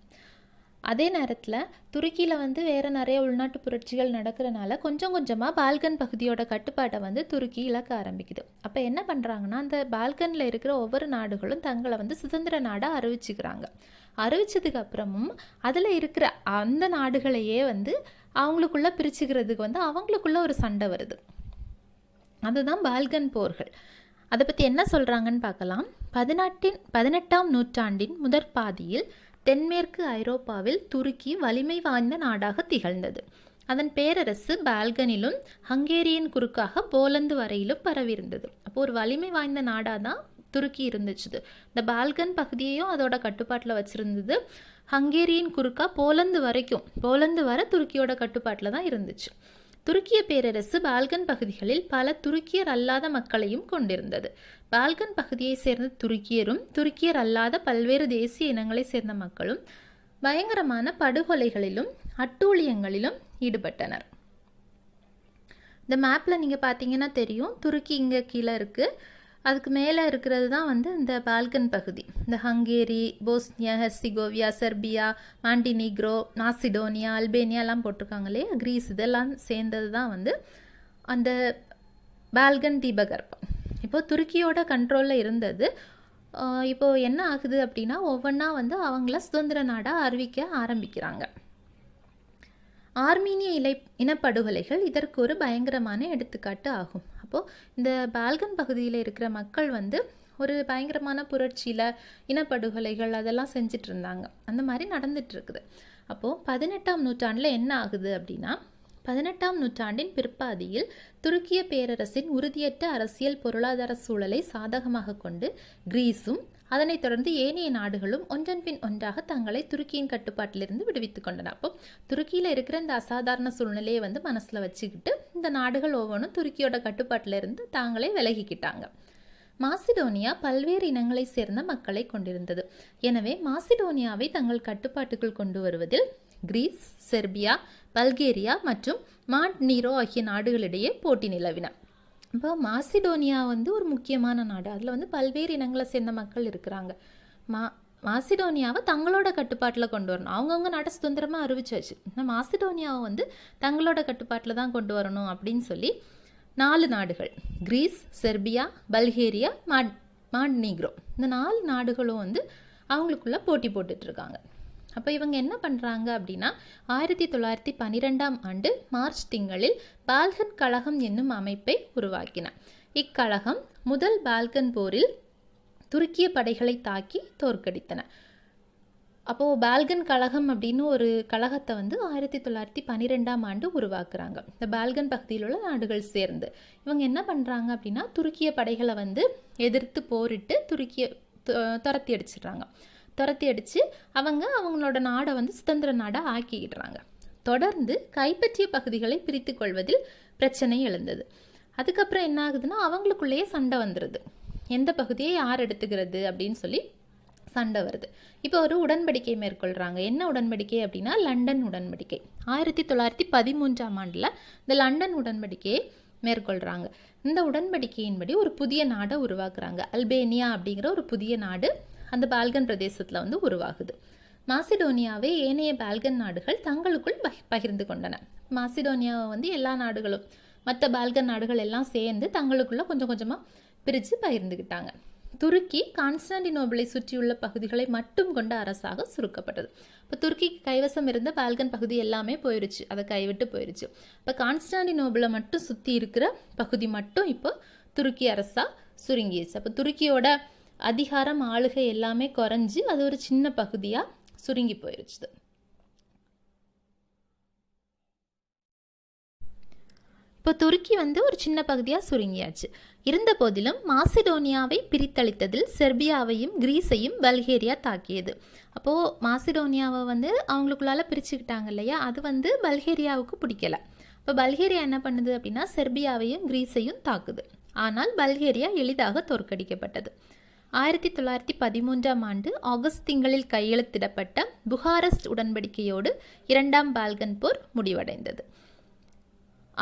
அதே நேரத்தில் துருக்கியில் வந்து வேறு நிறைய உள்நாட்டு புரட்சிகள் நடக்கிறனால கொஞ்சம் கொஞ்சமாக பால்கன் பகுதியோட கட்டுப்பாட்டை வந்து துருக்கி இழக்க ஆரம்பிக்குது. அப்போ என்ன பண்ணுறாங்கன்னா, அந்த பால்கனில் இருக்கிற ஒவ்வொரு நாடுகளும் தங்களை வந்து சுதந்திர நாடாக அறிவிச்சுக்கிறாங்க. அறிவிச்சதுக்கு அப்புறமும் அதில் இருக்கிற அந்த நாடுகளையே வந்து அவங்களுக்குள்ள பிரிச்சுக்கிறதுக்கு வந்து அவங்களுக்குள்ள ஒரு சண்டை வருது. அதுதான் பால்கன் போர்கள். அதை பற்றி என்ன சொல்கிறாங்கன்னு பார்க்கலாம். 18ஆம் நூற்றாண்டின் முதற்பாதியில் தென்மேற்கு ஐரோப்பாவில் துருக்கி வலிமை வாய்ந்த நாடாக திகழ்ந்தது. அதன் பேரரசு பால்கனிலும் ஹங்கேரியின் குறுக்காக போலந்து வரையிலும் பரவியிருந்தது. அப்போ ஒரு வலிமை வாய்ந்த நாடாக தான் துருக்கி இருந்துச்சு. இந்த பால்கன் பகுதியையும் அதோட கட்டுப்பாட்டில் வச்சுருந்தது. ஹங்கேரியின் குறுக்கா போலந்து வர துருக்கியோட கட்டுப்பாட்டில் தான் இருந்துச்சு. துருக்கிய பேரரசு பால்கன் பகுதிகளில் பல துருக்கியர் அல்லாத மக்களையும் கொண்டிருந்தது. பால்கன் பகுதியை சேர்ந்த துருக்கியரும் துருக்கியர் அல்லாத பல்வேறு தேசிய இனங்களை சேர்ந்த மக்களும் பயங்கரமான படுகொலைகளிலும் அட்டூழியங்களிலும் ஈடுபட்டனர். இந்த மேப்பில் நீங்கள் பார்த்தீங்கன்னா தெரியும், துருக்கி இங்கே கீழே இருக்குது, அதுக்கு மேலே இருக்கிறது தான் வந்து இந்த பால்கன் பகுதி. இந்த Hungary, Bosnia Herzegovina, Serbia, Montenegro, Macedonia, அல்பேனியாலாம் போட்டிருக்காங்களே, கிரீஸ், இதெல்லாம் சேர்ந்தது தான் வந்து அந்த பால்கன் தீபகற்பம். இப்போது துருக்கியோட கண்ட்ரோலில் இருந்தது. இப்போது என்ன ஆகுது அப்படின்னா, ஒவ்வொன்றா வந்து அவங்கள சுதந்திர நாடாக அறிவிக்க ஆரம்பிக்கிறாங்க. ஆர்மீனிய இனப்படுகொலைகள் இதற்கு ஒரு பயங்கரமான எடுத்துக்காட்டு ஆகும். அப்போது இந்த பால்கன் பகுதியில் இருக்கிற மக்கள் வந்து ஒரு பயங்கரமான புரட்சியில் இனப்படுகொலைகள் அதெல்லாம் செஞ்சிட்டு இருந்தாங்க. அந்த மாதிரி நடந்துட்டு இருக்குது. அப்போது 18ஆம் நூற்றாண்டில் என்ன ஆகுது அப்படின்னா, 18ஆம் நூற்றாண்டின் பிற்பாதியில் துருக்கிய பேரரசின் உறுதியற்ற அரசியல் பொருளாதார சூழலை சாதகமாக கொண்டு கிரீஸும் அதனைத் தொடர்ந்து ஏனைய நாடுகளும் ஒன்றன் பின் ஒன்றாக தங்களை துருக்கியின் கட்டுப்பாட்டிலிருந்து விடுவித்து கொண்டன. அப்போ துருக்கியில் இருக்கிற இந்த அசாதாரண சூழ்நிலையை வந்து மனசில் வச்சுக்கிட்டு இந்த நாடுகள் ஒவ்வொன்றும் துருக்கியோட கட்டுப்பாட்டிலிருந்து தாங்களே விலகிக்கிட்டாங்க. மாசிடோனியா பல்வேறு இனங்களை சேர்ந்த மக்களை கொண்டிருந்தது. எனவே மாசிடோனியாவை தங்கள் கட்டுப்பாட்டுக்குள் கொண்டு வருவதில் கிரீஸ், செர்பியா, பல்கேரியா மற்றும் மான்டீனீரோ ஆகிய நாடுகளிடையே போட்டி நிலவின. இப்போ மாசிடோனியா வந்து ஒரு முக்கியமான நாடு. அதில் வந்து பல்வேறு இனங்களை சேர்ந்த மக்கள் இருக்கிறாங்க. மாசிடோனியாவை தங்களோட கட்டுப்பாட்டில் கொண்டு வரணும். அவங்கவுங்க நாட்டை சுதந்திரமாக அறிவிச்சாச்சு. மாசிடோனியாவை வந்து தங்களோட கட்டுப்பாட்டில் தான் கொண்டு வரணும் அப்படின்னு சொல்லி 4 நாடுகள், கிரீஸ், செர்பியா, பல்கேரியா, மான்டீனீக்ரோ, இந்த 4 நாடுகளும் வந்து அவங்களுக்குள்ள போட்டி போட்டுட்ருக்காங்க. அப்போ இவங்க என்ன பண்ணுறாங்க அப்படின்னா, 1912ஆம் ஆண்டு மார்ச் திங்களில் பால்கன் கழகம் என்னும் அமைப்பை உருவாக்கின. இக்கழகம் முதல் பால்கன் போரில் துருக்கிய படைகளை தாக்கி தோற்கடித்தன. அப்போது பால்கன் கழகம் அப்படின்னு ஒரு கழகத்தை வந்து 1912ஆம் ஆண்டு உருவாக்குறாங்க. இந்த பால்கன் பகுதியில் உள்ள நாடுகள் சேர்ந்து இவங்க என்ன பண்ணுறாங்க அப்படின்னா, துருக்கிய படைகளை வந்து எதிர்த்து போரிட்டு துருக்கிய துரத்தி அடிச்சிடுறாங்க. துரத்தி அடித்து அவங்களோட நாடை வந்து சுதந்திர நாடாக ஆக்கிக்கிடுறாங்க. தொடர்ந்து கைப்பற்றிய பகுதிகளை பிரித்து கொள்வதில் பிரச்சனை எழுந்தது. அதுக்கப்புறம் என்ன ஆகுதுன்னா, அவங்களுக்குள்ளேயே சண்டை வந்துடுது. எந்த பகுதியை யார் எடுத்துக்கிறது அப்படின்னு சொல்லி சண்டை வருது. இப்போ ஒரு உடன்படிக்கை மேற்கொள்கிறாங்க. என்ன உடன்படிக்கை அப்படின்னா, லண்டன் உடன்படிக்கை. 1913ஆம் ஆண்டில் இந்த லண்டன் உடன்படிக்கையை மேற்கொள்கிறாங்க. இந்த உடன்படிக்கையின்படி ஒரு புதிய நாடை உருவாக்குறாங்க. அல்பேனியா அப்படிங்கிற ஒரு புதிய நாடு அந்த பால்கன் பிரதேசத்தில் வந்து உருவாகுது. மாசிடோனியாவை ஏனைய பால்கன் நாடுகள் தங்களுக்குள் பகிர்ந்து கொண்டன. மாசிடோனியாவை வந்து எல்லா நாடுகளும், மற்ற பால்கன் நாடுகள் எல்லாம் சேர்ந்து தங்களுக்குள்ள கொஞ்சம் கொஞ்சமாக பிரித்து பகிர்ந்துக்கிட்டாங்க. துருக்கி கான்ஸ்டாண்டினோபிளை சுற்றியுள்ள பகுதிகளை மட்டும் கொண்ட அரசாக சுருக்கப்பட்டது. இப்போ துருக்கிக்கு கைவசம் இருந்த பால்கன் பகுதி எல்லாமே போயிடுச்சு, அதை கைவிட்டு போயிடுச்சு. இப்போ கான்ஸ்டாண்டினோபிளை மட்டும் சுற்றி இருக்கிற பகுதி மட்டும் இப்போ துருக்கி அரசாக சுருங்கிடுச்சு. அப்போ துருக்கியோட அதிகாரம், ஆளுகை எல்லாமே குறைஞ்சி அது ஒரு சின்ன பகுதியாக சுருங்கி போயிடுச்சு. இப்போ துருக்கி வந்து ஒரு சின்ன பகுதியாக சுருங்கியாச்சு. இருந்த போதிலும் மாசிடோனியாவை பிரித்தளித்ததில் செர்பியாவையும் கிரீஸையும் பல்கேரியா தாக்கியது. அப்போது மாசிடோனியாவை வந்து அவங்களுக்குள்ளால பிரிச்சுக்கிட்டாங்க இல்லையா, அது வந்து பல்கேரியாவுக்கு பிடிக்கல. இப்போ பல்கேரியா என்ன பண்ணுது அப்படின்னா செர்பியாவையும் கிரீஸையும் தாக்குது. ஆனால் பல்கேரியா எளிதாக தோற்கடிக்கப்பட்டது. 1913ஆம் ஆண்டு ஆகஸ்ட் திங்களில் கையெழுத்திடப்பட்ட புகாரெஸ்ட் உடன்படிக்கையோடு இரண்டாம் பால்கன் போர் முடிவடைந்தது.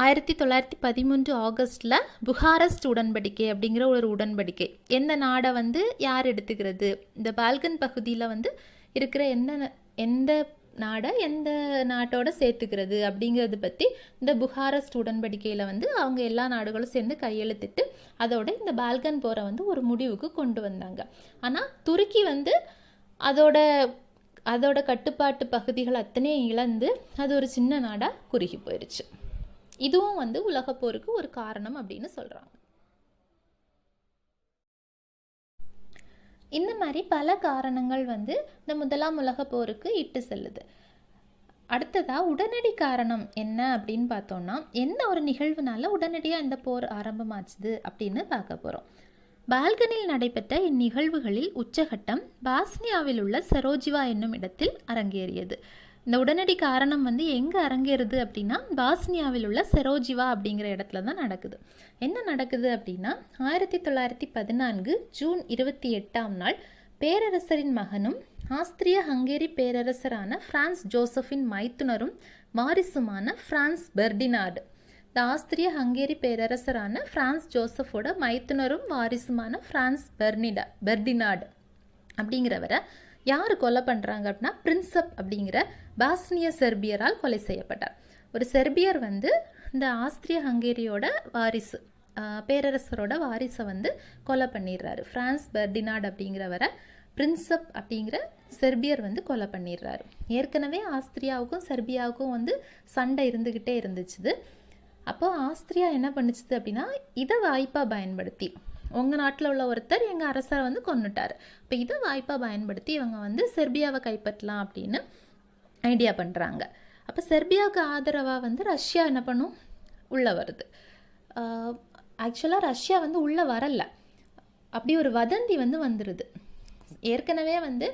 1913 ஆகஸ்டில் புகாரெஸ்ட் உடன்படிக்கை அப்படிங்கிற ஒரு உடன்படிக்கை. எந்த நாடை வந்து யார் எடுத்துக்கிறது, இந்த பால்கன் பகுதியில் வந்து இருக்கிற எந்த நாடை எந்த நாட்டோட சேர்த்துக்கிறது அப்படிங்கிறது பற்றி இந்த புகாரெஸ்ட் உடன்படிக்கையில் வந்து அவங்க எல்லா நாடுகளும் சேர்ந்து கையெழுத்திட்டு அதோட இந்த பால்கன் போரை வந்து ஒரு முடிவுக்கு கொண்டு வந்தாங்க. ஆனால் துருக்கி வந்து அதோட கட்டுப்பாட்டு பகுதிகள் அத்தனையும் இழந்து அது ஒரு சின்ன நாடாக குறுகி போயிடுச்சு. இதுவும் வந்து உலகப்போருக்கு ஒரு காரணம் அப்படின்னு சொல்கிறாங்க. இந்த மாதிரி பல காரணங்கள் வந்து இந்த முதலாம் உலகப் போருக்கு இட்டு செல்லுது. அடுத்ததாக உடனடி காரணம் என்ன அப்படின்னு பார்த்தோம்னா, எந்த ஒரு நிகழ்வுனால உடனடியாக இந்த போர் ஆரம்பமாச்சுது அப்படின்னு பார்க்க போகிறோம். பால்கனில் நடைபெற்ற இந்நிகழ்வுகளில் உச்சகட்டம் பாஸ்னியாவில் உள்ள செரோஜிவா என்னும் இடத்தில் அரங்கேறியது. இந்த உடனடி காரணம் வந்து எங்கே அரங்கேறுது அப்படின்னா பாஸ்னியாவில் உள்ள செரோஜிவா அப்படிங்கிற இடத்துல தான் நடக்குது. என்ன நடக்குது அப்படின்னா 1914 ஜூன் 28ஆம் நாள் பேரரசரின் மகனும் ஆஸ்திரிய ஹங்கேரி பேரரசரான பிரான்ஸ் ஜோசப்பின் மைத்துனரும் வாரிசுமான பிரான்ஸ் பெர்டினார்டு, இந்த ஆஸ்திரிய ஹங்கேரி பேரரசரான பிரான்ஸ் ஜோசப்போட மைத்துனரும் வாரிசுமான பிரான்ஸ் பெர்டினார்டு அப்படிங்கிறவரை யார் கொலை பண்ணுறாங்க அப்படின்னா பிரின்சப் அப்படிங்கிற பாஸ்னிய செர்பியரால் கொலை செய்யப்பட்டார். ஒரு செர்பியர் வந்து இந்த ஆஸ்திரிய ஹங்கேரியோட வாரிசு பேரரசரோட வாரிசை வந்து கொலை பண்ணிடுறாரு. பிரான்ஸ் பெர்டினார்டு அப்படிங்கிறவரை பிரின்சப் அப்படிங்கிற செர்பியர் வந்து கொலை பண்ணிடுறாரு. ஏற்கனவே ஆஸ்திரியாவுக்கும் செர்பியாவுக்கும் வந்து சண்டை இருந்துக்கிட்டே இருந்துச்சு. அப்போ ஆஸ்திரியா என்ன பண்ணுச்சுது அப்படின்னா இதை வாய்ப்பாக பயன்படுத்தி உங்கள் நாட்டில் உள்ள ஒருத்தர் எங்கள் அரசரை வந்து கொன்னுட்டார், இப்போ இதை வாய்ப்பாக பயன்படுத்தி இவங்க வந்து செர்பியாவை கைப்பற்றலாம் அப்படின்னு ஐடியா பண்ணுறாங்க. அப்போ செர்பியாவுக்கு ஆதரவாக வந்து ரஷ்யா என்ன பண்ணும், உள்ளே வருது. ஆக்சுவலாக ரஷ்யா வந்து உள்ளே வரலை, அப்படி ஒரு வதந்தி வந்து வந்துடுது. ஏற்கனவே வந்து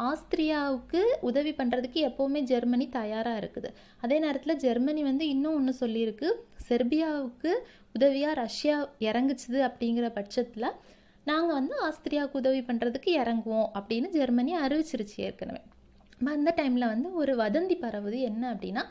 ஆஸ்திரியாவுக்கு உதவி பண்ணுறதுக்கு எப்போவுமே ஜெர்மனி தயாராக இருக்குது. அதே நேரத்தில் ஜெர்மனி வந்து இன்னும் ஒன்று சொல்லியிருக்கு, செர்பியாவுக்கு உதவியாக ரஷ்யா இறங்குச்சுது அப்படிங்கிற பட்சத்தில் நாங்கள் வந்து ஆஸ்திரியாவுக்கு உதவி பண்ணுறதுக்கு இறங்குவோம் அப்படின்னு ஜெர்மனி அறிவிச்சிருச்சு ஏற்கனவே. அந்த டைமில் வந்து ஒரு வதந்தி பரவுது. என்ன அப்படின்னா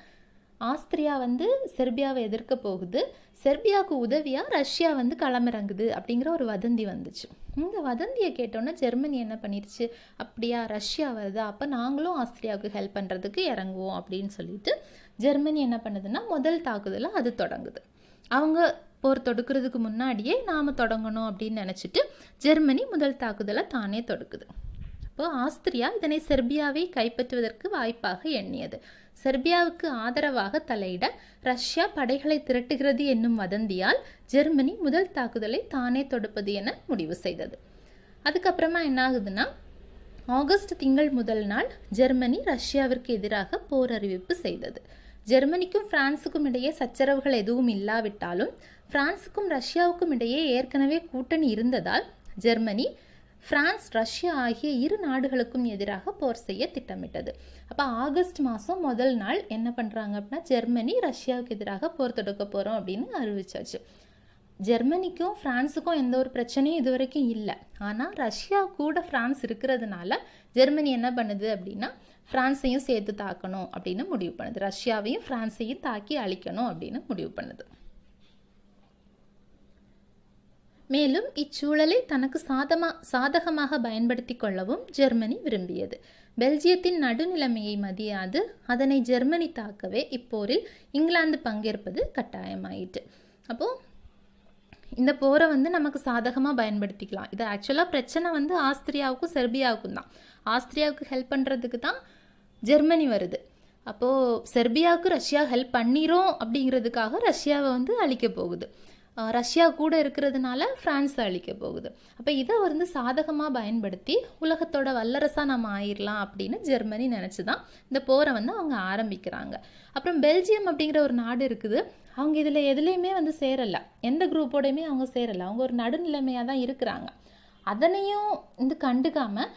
ஆஸ்திரியா வந்து செர்பியாவை எதிர்க்க போகுது, செர்பியாவுக்கு உதவியாக ரஷ்யா வந்து களமிறங்குது அப்படிங்கிற ஒரு வதந்தி வந்துச்சு. இந்த வதந்தியை கேட்டோன்னே ஜெர்மனி என்ன பண்ணிருச்சு, அப்படியா ரஷ்யா வருதா, அப்போ நாங்களும் ஆஸ்திரியாவுக்கு ஹெல்ப் பண்ணுறதுக்கு இறங்குவோம் அப்படின்னு சொல்லிட்டு ஜெர்மனி என்ன பண்ணுதுன்னா முதல் தாக்குதலை அது தொடங்குது. அவங்க போர் தொடுக்கிறதுக்கு முன்னாடியே நாம் தொடங்கணும் அப்படின்னு நினச்சிட்டு ஜெர்மனி முதல் தாக்குதலை தானே தொடுக்குது. அப்போ ஆஸ்திரியா இதனை செர்பியாவை கைப்பற்றுவதற்கு வாய்ப்பாக எண்ணியது. செர்பியாவுக்கு ஆதரவாக தலையிட ரஷ்யா படைகளை திரட்டுகிறது என்னும் வதந்தியால் ஜெர்மனி முதல் தாக்குதலை தானே தொடுப்பது என முடிவு செய்தது. அதுக்கப்புறமா என்ன ஆகுதுன்னா ஆகஸ்ட் திங்கள் முதல் நாள் ஜெர்மனி ரஷ்யாவிற்கு எதிராக போர் அறிவிப்பு செய்தது. ஜெர்மனிக்கும் பிரான்சுக்கும் இடையே சச்சரவுகள் எதுவும் இல்லாவிட்டாலும் பிரான்சுக்கும் ரஷ்யாவுக்கும் இடையே ஏற்கனவே கூட்டணி இருந்ததால் ஜெர்மனி பிரான்ஸ் ரஷ்யா ஆகிய இரு நாடுகளுக்கும் எதிராக போர் செய்ய திட்டமிட்டது. அப்போ ஆகஸ்ட் மாதம் முதல் நாள் என்ன பண்ணுறாங்க அப்படின்னா ஜெர்மனி ரஷ்யாவுக்கு எதிராக போர் தொடுக்க போகிறோம் அப்படின்னு அறிவிச்சாச்சு. ஜெர்மனிக்கும் பிரான்ஸுக்கும் எந்த ஒரு பிரச்சனையும் இது வரைக்கும் இல்லை. ஆனால் ரஷ்யா கூட பிரான்ஸ் இருக்கிறதுனால ஜெர்மனி என்ன பண்ணுது அப்படின்னா பிரான்ஸையும் சேர்த்து தாக்கணும் அப்படின்னு முடிவு பண்ணுது. ரஷ்யாவையும் பிரான்ஸையும் தாக்கி அழிக்கணும் அப்படின்னு முடிவு பண்ணுது. மேலும் இச்சூழலை தனக்கு சாதகமாக பயன்படுத்தி கொள்ளவும் ஜெர்மனி விரும்பியது. பெல்ஜியத்தின் நடுநிலைமையை மதியாது அதனை ஜெர்மனி தாக்கவே இப்போரில் இங்கிலாந்து பங்கேற்பது கட்டாயமாயிட்டு. அப்போது இந்த போரை வந்து நமக்கு சாதகமாக பயன்படுத்திக்கலாம். இது ஆக்சுவலாக பிரச்சனை வந்து ஆஸ்திரியாவுக்கும் செர்பியாவுக்கும் தான். ஆஸ்திரியாவுக்கு ஹெல்ப் பண்ணுறதுக்கு தான் ஜெர்மனி வருது. அப்போது செர்பியாவுக்கு ரஷ்யா ஹெல்ப் பண்ணிரும் அப்படிங்கிறதுக்காக ரஷ்யாவை வந்து அழிக்க போகுது. ரஷ்யா கூட இருக்கிறதுனால பிரான்ஸ் அழிக்க போகுது. அப்போ இதை வந்து சாதகமாக பயன்படுத்தி உலகத்தோட வல்லரசாக நம்ம ஆயிடலாம் அப்படின்னு ஜெர்மனி நினச்சி தான் இந்த போரை வந்து அவங்க ஆரம்பிக்கிறாங்க. அப்புறம் பெல்ஜியம் அப்படிங்கிற ஒரு நாடு இருக்குது. அவங்க இதில் எதுலேயுமே வந்து சேரலை, எந்த குரூப்போடையுமே அவங்க சேரலை. அவங்க ஒரு நடுநிலைமையாக தான் இருக்கிறாங்க. அதனையும் வந்து கண்டுக்காமல்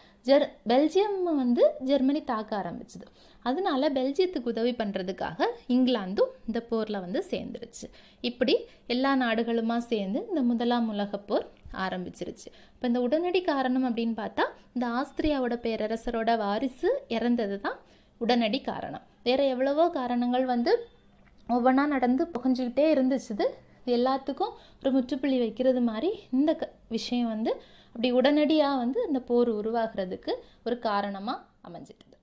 பெல்ஜியம் வந்து ஜெர்மனி தாக்க ஆரம்பிச்சுது. அதனால பெல்ஜியத்துக்கு உதவி பண்ணுறதுக்காக இங்கிலாந்தும் இந்த போரில் வந்து சேர்ந்துருச்சு. இப்படி எல்லா நாடுகளுமா சேர்ந்து இந்த முதலாம் உலகப்போர் ஆரம்பிச்சிருச்சு. இப்போ இந்த உடனடி காரணம் அப்படின்னு பார்த்தா இந்த ஆஸ்திரியாவோட பேரரசரோட வாரிசு இறந்தது தான் உடனடி காரணம். வேறு எவ்வளவோ காரணங்கள் வந்து ஒவ்வொன்றா நடந்து புகஞ்சிக்கிட்டே இருந்துச்சுது. இது எல்லாத்துக்கும் ஒரு முற்றுப்புள்ளி வைக்கிறது மாதிரி இந்த விஷயம் வந்து அப்படி உடனடியாக வந்து இந்த போர் உருவாகிறதுக்கு ஒரு காரணமாக அமைஞ்சிட்டது.